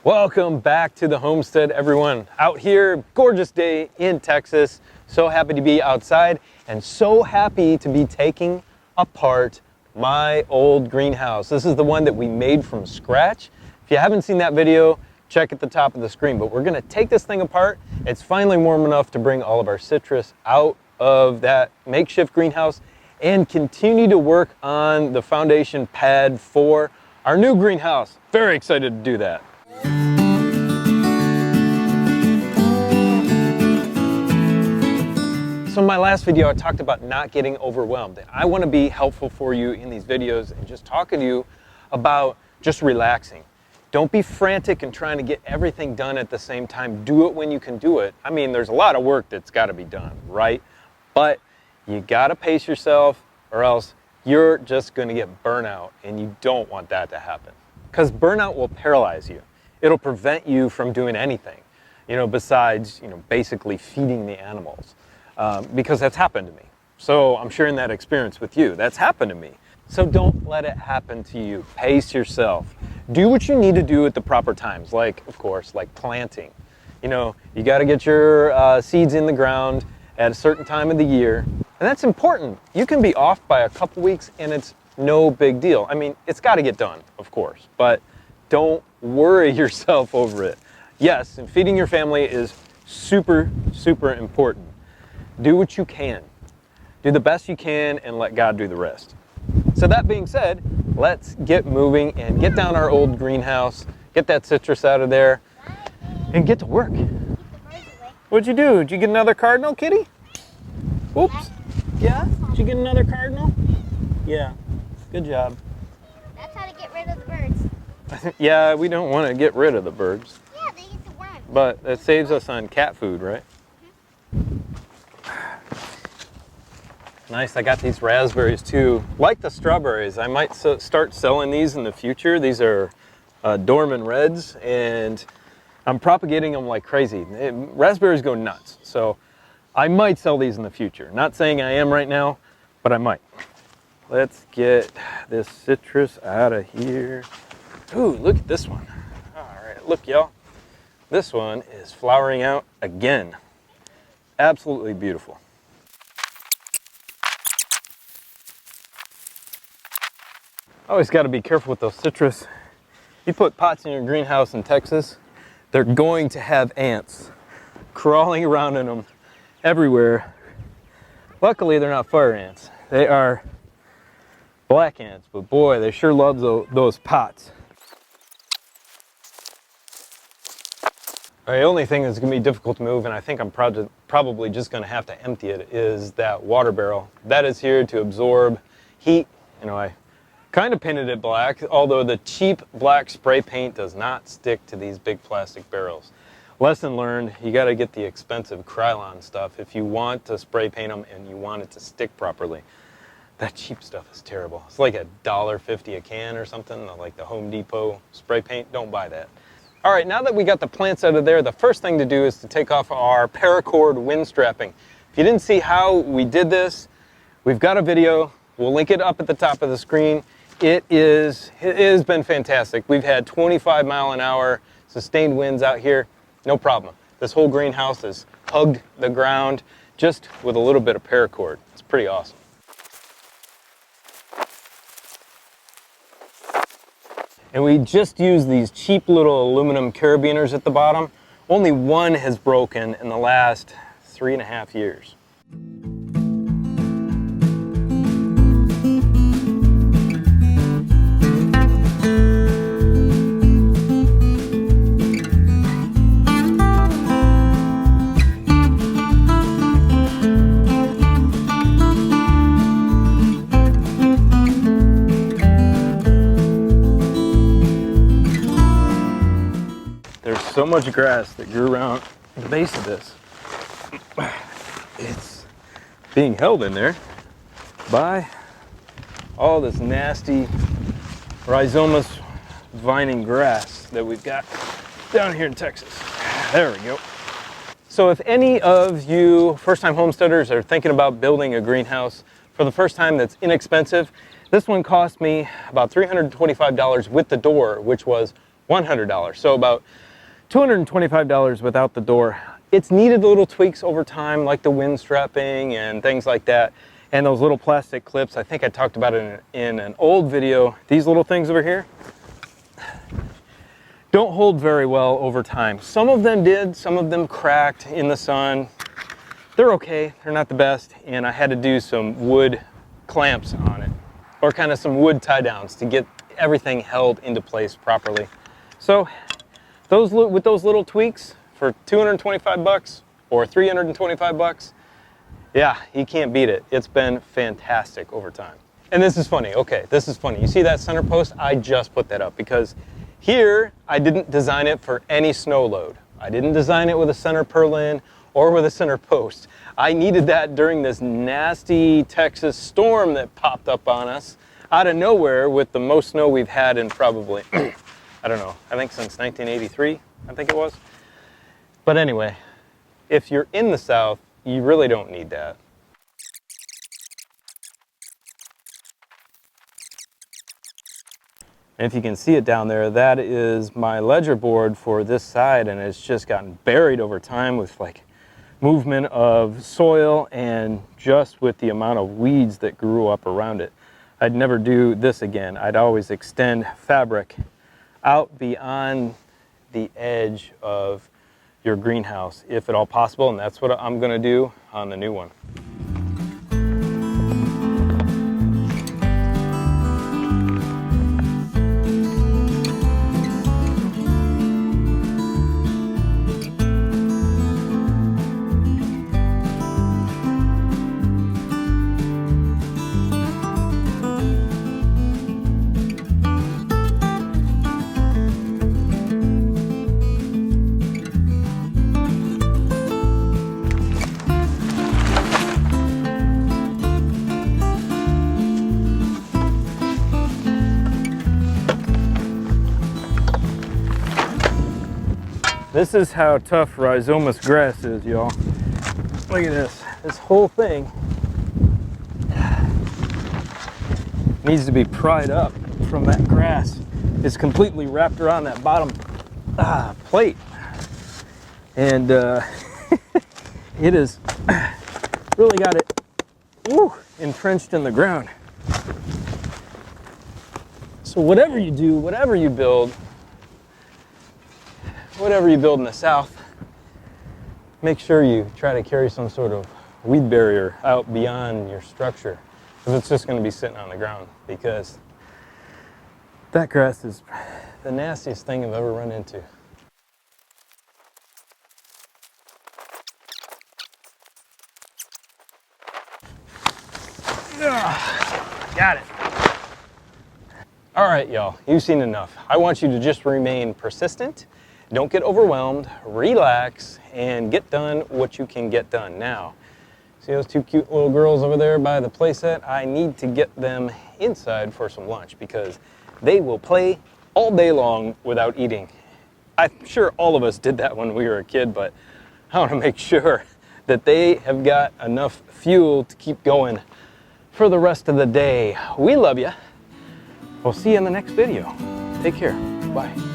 Welcome back to the homestead, everyone. Out here, gorgeous day in Texas. So happy to be outside and so happy to be taking apart my old greenhouse. This is the one that we made from scratch. If you haven't seen that video, check at the top of the screen. But we're gonna take this thing apart. It's finally warm enough to bring all of our citrus out of that makeshift greenhouse and continue to work on the foundation pad for our new greenhouse. Very excited to do that. So in my last video, I talked about not getting overwhelmed. And I want to be helpful for you in these videos and just talking to you about just relaxing. Don't be frantic and trying to get everything done at the same time. Do it when you can do it. I mean, there's a lot of work that's got to be done, right? But you got to pace yourself or else you're just going to get burnout, and you don't want that to happen. Because burnout will paralyze you. It'll prevent you from doing anything, besides, basically feeding the animals. Because that's happened to me. So I'm sharing that experience with you. That's happened to me. So don't let it happen to you. Pace yourself. Do what you need to do at the proper times. Of course, like planting. You got to get your seeds in the ground at a certain time of the year. And that's important. You can be off by a couple weeks and it's no big deal. I mean, it's got to get done, of course, but don't worry yourself over it. Yes, and feeding your family is super, super important. Do what you can. Do the best you can and let God do the rest. So that being said, let's get moving and get down our old greenhouse, get that citrus out of there, and get to work. What'd you do? Did you get another cardinal, kitty? Oops. Yeah? Did you get another cardinal? Yeah. Good job. That's how to get rid of the birds. Yeah, we don't want to get rid of the birds. Yeah, they eat the worms. But it saves us on cat food, right? Nice, I got these raspberries too. Like the strawberries, I might start selling these in the future. These are Dorman Reds, and I'm propagating them like crazy. Raspberries go nuts, so I might sell these in the future. Not saying I am right now, but I might. Let's get this citrus out of here. Ooh, look at this one. All right, look y'all. This one is flowering out again. Absolutely beautiful. Always got to be careful with those citrus. You put pots in your greenhouse in Texas, they're going to have ants crawling around in them everywhere. Luckily, they're not fire ants. They are black ants, but boy, they sure love those pots. The only thing that's going to be difficult to move, and I think I'm probably just going to have to empty it, is that water barrel. That is here to absorb heat. I kind of painted it black, although the cheap black spray paint does not stick to these big plastic barrels. Lesson learned, you got to get the expensive Krylon stuff if you want to spray paint them and you want it to stick properly. That cheap stuff is terrible. It's like $1.50 a can or something, like the Home Depot spray paint. Don't buy that. All right, now that we got the plants out of there, the first thing to do is to take off our paracord wind strapping. If you didn't see how we did this, we've got a video. We'll link it up at the top of the screen. It has been fantastic. We've had 25-mile-an-hour sustained winds out here, no problem. This whole greenhouse has hugged the ground just with a little bit of paracord. It's pretty awesome. And we just used these cheap little aluminum carabiners at the bottom. Only one has broken in the last 3.5 years. So much grass that grew around the base of this. It's being held in there by all this nasty rhizomatous vining grass that we've got down here in Texas. There we go. So if any of you first-time homesteaders are thinking about building a greenhouse for the first time that's inexpensive, this one cost me about $325 with the door, which was $100. So about $225 without the door. It's needed little tweaks over time, like the wind strapping and things like that. And those little plastic clips, I think I talked about it in an old video. These little things over here don't hold very well over time. Some of them did, some of them cracked in the sun. They're okay, they're not the best. And I had to do some wood clamps on it, or kind of some wood tie downs to get everything held into place properly. So with those little tweaks for 225 bucks or 325 bucks, yeah, you can't beat it. It's been fantastic over time. And this is funny. Okay, this is funny. You see that center post? I just put that up because here I didn't design it for any snow load. I didn't design it with a center purlin or with a center post. I needed that during this nasty Texas storm that popped up on us out of nowhere with the most snow we've had in probably, I don't know, I think since 1983, I think it was. But anyway, if you're in the South, you really don't need that. And if you can see it down there, that is my ledger board for this side, and it's just gotten buried over time with like movement of soil and just with the amount of weeds that grew up around it. I'd never do this again. I'd always extend fabric out beyond the edge of your greenhouse, if at all possible, and that's what I'm gonna do on the new one. This is how tough rhizomus grass is, y'all. Look at this. This whole thing needs to be pried up from that grass. It's completely wrapped around that bottom plate. And it is really got it entrenched in the ground. So whatever you do, whatever you build in the South, make sure you try to carry some sort of weed barrier out beyond your structure if it's just going to be sitting on the ground, because that grass is the nastiest thing I've ever run into. Got it. All right, y'all, you've seen enough. I want you to just remain persistent. Don't get overwhelmed, relax, and get done what you can get done. Now, see those two cute little girls over there by the playset? I need to get them inside for some lunch because they will play all day long without eating. I'm sure all of us did that when we were a kid, but I want to make sure that they have got enough fuel to keep going for the rest of the day. We love you. We'll see you in the next video. Take care. Bye.